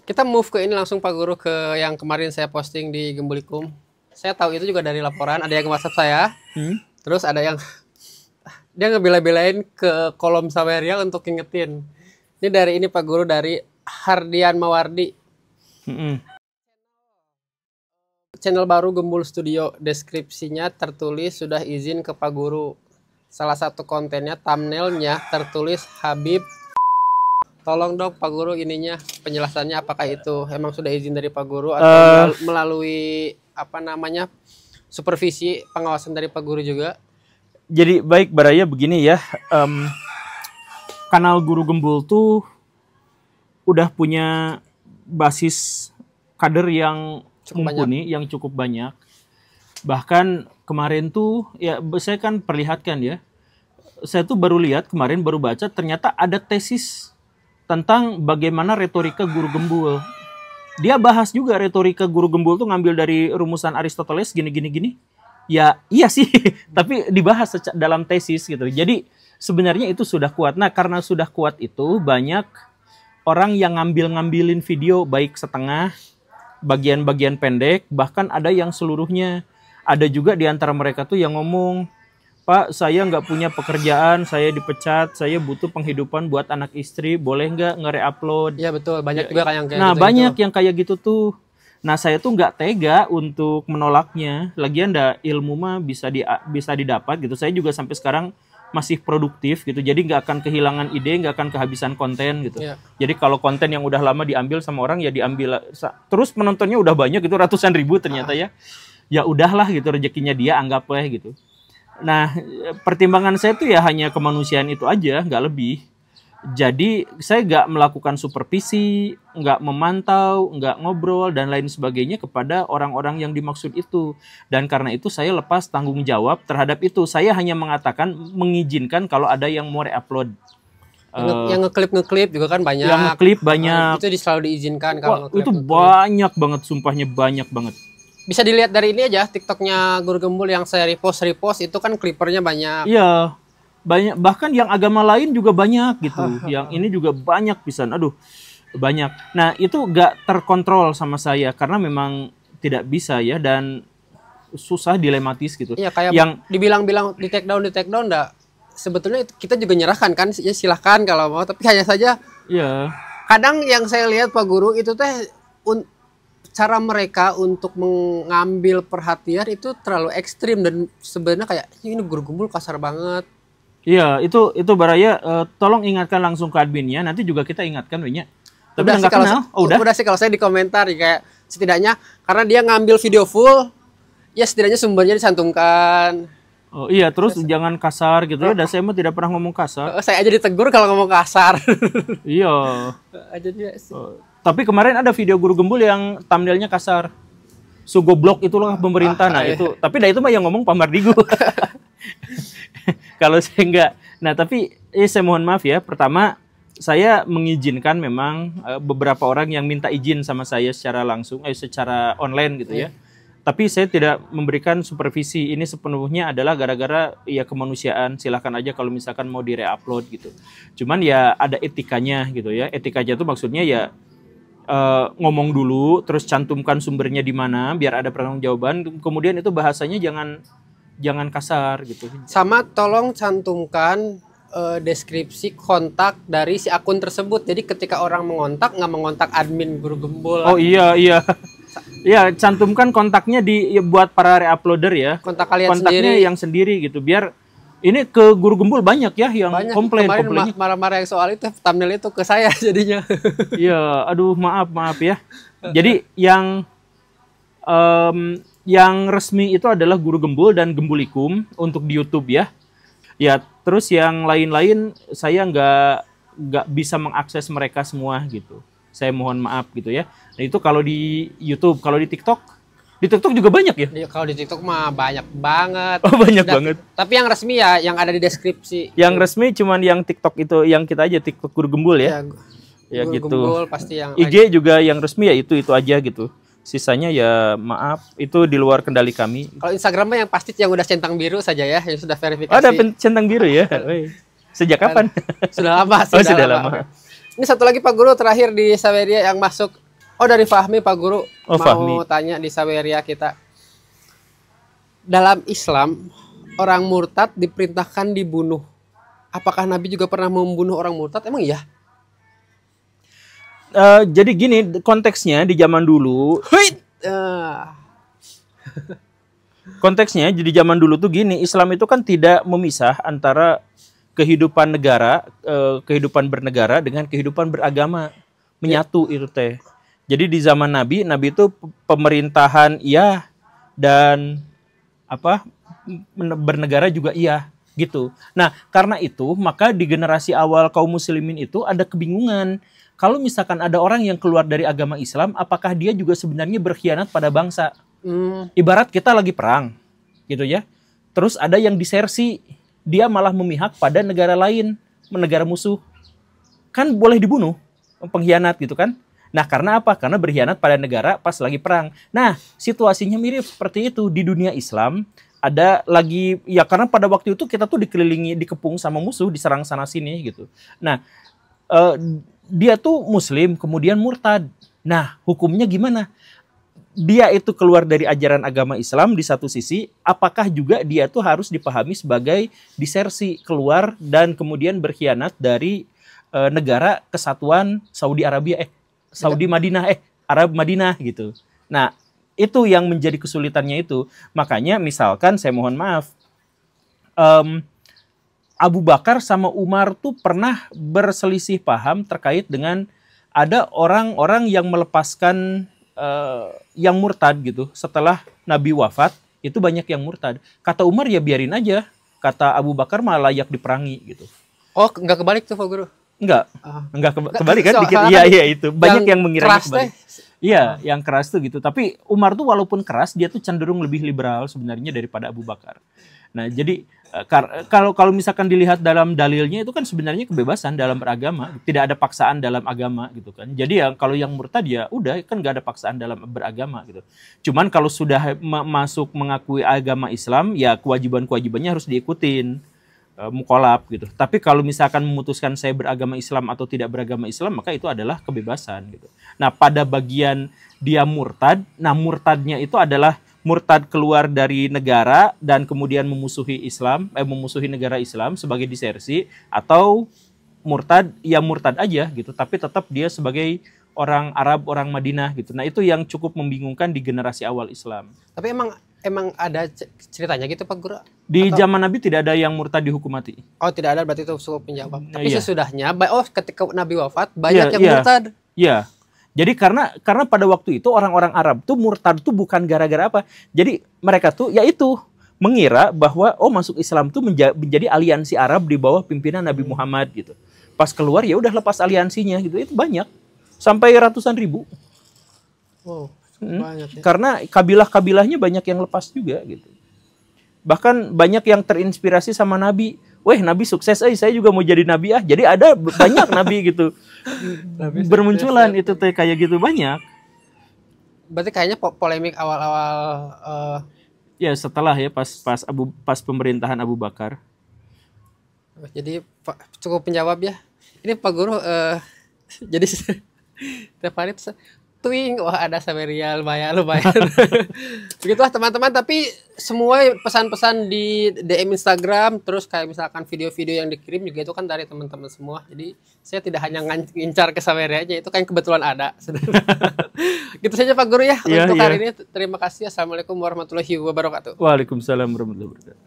Kita move ke ini langsung Pak Guru ke yang kemarin saya posting di Gembulikum. Saya tahu itu juga dari laporan, ada yang WhatsApp saya. Terus ada yang dia ngebela-belain ke kolom Saweria untuk ngingetin. Ini dari ini Pak Guru, dari Hardian Mawardi. Channel baru Gembul Studio, deskripsinya tertulis sudah izin ke Pak Guru. Salah satu kontennya, thumbnailnya tertulis Habib. Tolong dong Pak Guru ininya penjelasannya, apakah itu emang sudah izin dari Pak Guru atau melalui apa namanya supervisi pengawasan dari Pak Guru juga? Jadi baik Baraya, begini ya, kanal Guru Gembul tuh udah punya basis kader yang mumpuni, yang cukup banyak. Bahkan kemarin tuh ya saya kan perlihatkan ya, saya tuh baru lihat kemarin, baru baca ternyata ada tesis tentang bagaimana retorika Guru Gembul. Dia bahas juga retorika Guru Gembul tuh ngambil dari rumusan Aristoteles gini. Ya iya sih, tapi dibahas dalam tesis gitu. Jadi sebenarnya itu sudah kuat. Nah karena sudah kuat itu banyak orang yang ngambilin video baik setengah, bagian-bagian pendek, bahkan ada yang seluruhnya. Ada juga di antara mereka tuh yang ngomong, Pak, saya nggak punya pekerjaan, saya dipecat, saya butuh penghidupan buat anak istri, boleh nggak nge-re-upload? Iya betul, banyak juga yang kayak nah, gitu. Banyak yang kayak gitu tuh. Nah, saya tuh nggak tega untuk menolaknya. Lagian ilmu mah bisa didapat gitu. Saya juga sampai sekarang masih produktif gitu. Jadi nggak akan kehilangan ide, nggak akan kehabisan konten gitu. Ya. Jadi kalau konten yang udah lama diambil sama orang ya diambil. Terus penontonnya udah banyak gitu, ratusan ribu ternyata ya. Ya udahlah gitu, rezekinya dia, anggaplah gitu. Nah, pertimbangan saya tuh ya hanya kemanusiaan itu aja, nggak lebih. Jadi saya nggak melakukan supervisi, nggak memantau, nggak ngobrol dan lain sebagainya kepada orang-orang yang dimaksud itu. Dan karena itu saya lepas tanggung jawab terhadap itu. Saya hanya mengatakan, mengizinkan kalau ada yang mau re-upload. Yang ngeklip juga kan banyak. Yang ngeklip banyak. Itu selalu diizinkan kalau ngeklip. Itu banyak banget, sumpahnya banyak banget. Bisa dilihat dari ini aja, TikToknya Guru Gembul yang saya repost itu kan klipernya banyak. Iya. Banyak, bahkan yang agama lain juga banyak gitu. Yang ini juga banyak pisan. Aduh, banyak. Nah, itu gak terkontrol sama saya karena memang tidak bisa ya, dan susah, dilematis gitu. Iya, kayak yang dibilang-bilang di take down enggak. Sebetulnya kita juga nyerahkan kan, ya silahkan kalau mau, tapi hanya saja iya. Kadang yang saya lihat Pak Guru itu teh cara mereka untuk mengambil perhatian itu terlalu ekstrim dan sebenarnya kayak ini Guru Gembul kasar banget. Iya, itu Baraya, tolong ingatkan langsung ke adminnya, nanti juga kita ingatkan Winya. Tapi udah nggak kenal. Udah sih kalau saya di komentar kayak setidaknya karena dia ngambil video full, ya setidaknya sumbernya disantumkan. Oh iya, terus jangan kasar gitu ya. Dan saya mah tidak pernah ngomong kasar. Saya aja ditegur kalau ngomong kasar. Iya. Aja dia. Tapi kemarin ada video Guru Gembul yang thumbnailnya kasar. Sugoblok itulah pemerintah. Nah itu, tapi itu mah yang ngomong Pak Mardigu. Kalau saya enggak. Nah tapi saya mohon maaf ya. Pertama, saya mengizinkan memang beberapa orang yang minta izin sama saya secara langsung, secara online gitu ya. Tapi saya tidak memberikan supervisi. Ini sepenuhnya adalah gara-gara ya kemanusiaan. Silahkan aja kalau misalkan mau di-re-upload gitu. Cuman ya ada etikanya gitu ya. Etikanya itu maksudnya ya ngomong dulu, terus cantumkan sumbernya di mana, biar ada pertanggungjawaban. Kemudian itu bahasanya jangan kasar gitu. Sama tolong cantumkan deskripsi kontak dari si akun tersebut. Jadi ketika orang mengontak, nggak mengontak admin Guru Gembul. Oh iya. Ya, cantumkan kontaknya buat para re-uploader ya. Kontaknya sendiri. Yang sendiri gitu. Biar ini ke Guru Gembul banyak ya yang komplain. Kemarin marah-marah yang soal itu, thumbnail itu ke saya jadinya. Iya, aduh maaf ya. Jadi yang resmi itu adalah Guru Gembul dan Gembulikum untuk di YouTube ya. Ya, terus yang lain-lain saya nggak bisa mengakses mereka semua gitu. Saya mohon maaf gitu ya. Nah itu kalau di YouTube, kalau di TikTok juga banyak ya? Kalau di TikTok mah banyak banget. Oh banyak banget. Tapi yang resmi ya, yang ada di deskripsi. Yang resmi cuman yang TikTok itu, yang kita aja TikTok Guru Gembul ya. Ya Guru gitu. Gembul pasti yang IG juga yang resmi ya itu aja gitu. Sisanya ya maaf, itu di luar kendali kami. Kalau Instagramnya yang pasti yang udah centang biru saja ya, yang sudah verifikasi. Oh, ada centang biru ya? Sejak kapan? Sudah lama sih. Oh, sudah lama. Ini satu lagi Pak Guru terakhir di Saweria yang masuk Oh, dari Fahmi Pak Guru. Oh, Mau Fahmi. tanya di Saweria kita. Dalam Islam, orang murtad diperintahkan dibunuh. Apakah Nabi juga pernah membunuh orang murtad? Emang iya? Jadi gini konteksnya di zaman dulu. Konteksnya jadi zaman dulu tuh gini, Islam itu kan tidak memisah antara kehidupan negara, kehidupan bernegara dengan kehidupan beragama, menyatu itu teh. Jadi di zaman Nabi itu pemerintahan iya dan apa bernegara juga iya gitu. Nah, karena itu maka di generasi awal kaum muslimin itu ada kebingungan. Kalau misalkan ada orang yang keluar dari agama Islam, apakah dia juga sebenarnya berkhianat pada bangsa? Ibarat kita lagi perang, gitu ya. Terus ada yang disersi, dia malah memihak pada negara lain, negara musuh. Kan boleh dibunuh, pengkhianat gitu kan. Nah, karena apa? Karena berkhianat pada negara pas lagi perang. Nah, situasinya mirip seperti itu di dunia Islam. Ada lagi, ya karena pada waktu itu kita tuh dikelilingi, dikepung sama musuh, diserang sana sini gitu. Nah, dia tuh muslim kemudian murtad. Nah, hukumnya gimana? Dia itu keluar dari ajaran agama Islam di satu sisi, apakah juga dia tuh harus dipahami sebagai disersi keluar dan kemudian berkhianat dari negara kesatuan Saudi Arabia, Saudi Madinah, Arab Madinah gitu. Nah, itu yang menjadi kesulitannya itu. Makanya misalkan saya mohon maaf, Abu Bakar sama Umar tuh pernah berselisih paham terkait dengan ada orang-orang yang melepaskan yang murtad gitu. Setelah Nabi wafat, itu banyak yang murtad. Kata Umar ya biarin aja. Kata Abu Bakar malah layak diperangi gitu. Oh, nggak kebalik tuh Pak Guru? Enggak kebalik kan dikit. Iya itu. Banyak yang mengiranya kebalik. Iya, yang keras tuh gitu. Tapi Umar tuh walaupun keras, dia tuh cenderung lebih liberal sebenarnya daripada Abu Bakar. Nah, jadi kalau misalkan dilihat dalam dalilnya itu kan sebenarnya kebebasan dalam beragama, tidak ada paksaan dalam agama gitu kan. Jadi ya kalau yang murtad ya udah kan nggak ada paksaan dalam beragama gitu. Cuman kalau sudah masuk mengakui agama Islam, ya kewajibannya harus diikutin. Mukolab gitu. Tapi kalau misalkan memutuskan saya beragama Islam atau tidak beragama Islam, maka itu adalah kebebasan gitu. Nah, pada bagian dia murtad, nah murtadnya itu adalah murtad keluar dari negara dan kemudian memusuhi Islam, memusuhi negara Islam sebagai disersi, atau murtad ya murtad aja gitu, tapi tetap dia sebagai orang Arab, orang Madinah gitu. Nah, itu yang cukup membingungkan di generasi awal Islam. Tapi emang ada ceritanya gitu Pak Guru? Di zaman Nabi tidak ada yang murtad dihukum mati. Oh, tidak ada, berarti itu cukup menjawab. Tapi Iya. sesudahnya, ketika Nabi wafat banyak yang murtad. Iya. Jadi karena pada waktu itu orang-orang Arab tuh murtad tuh bukan gara-gara apa. Jadi mereka tuh yaitu mengira bahwa masuk Islam tuh menjadi aliansi Arab di bawah pimpinan Nabi Muhammad gitu. Pas keluar ya udah lepas aliansinya gitu. Itu banyak. Sampai ratusan ribu. Wow, banyak ya. Karena kabilah-kabilahnya banyak yang lepas juga gitu. Bahkan banyak yang terinspirasi sama Nabi. Weh, Nabi sukses, saya juga mau jadi Nabi ah. Jadi ada banyak Nabi gitu. Bermunculan itu teh kayak gitu banyak. Berarti kayaknya polemik awal-awal ya setelah ya pas pemerintahan Abu Bakar. Jadi cukup menjawab ya. Ini Pak Guru jadi tiap hari twing, wah ada Saweria lumayan. Begitulah teman-teman, tapi semua pesan-pesan di DM Instagram, terus kayak misalkan video-video yang dikirim juga itu kan dari teman-teman semua. Jadi saya tidak hanya ngincar ke Saweria aja, itu kan kebetulan ada. Gitu saja Pak Guru ya, untuk hari ini. Terima kasih. Assalamualaikum warahmatullahi wabarakatuh. Waalaikumsalam warahmatullahi wabarakatuh.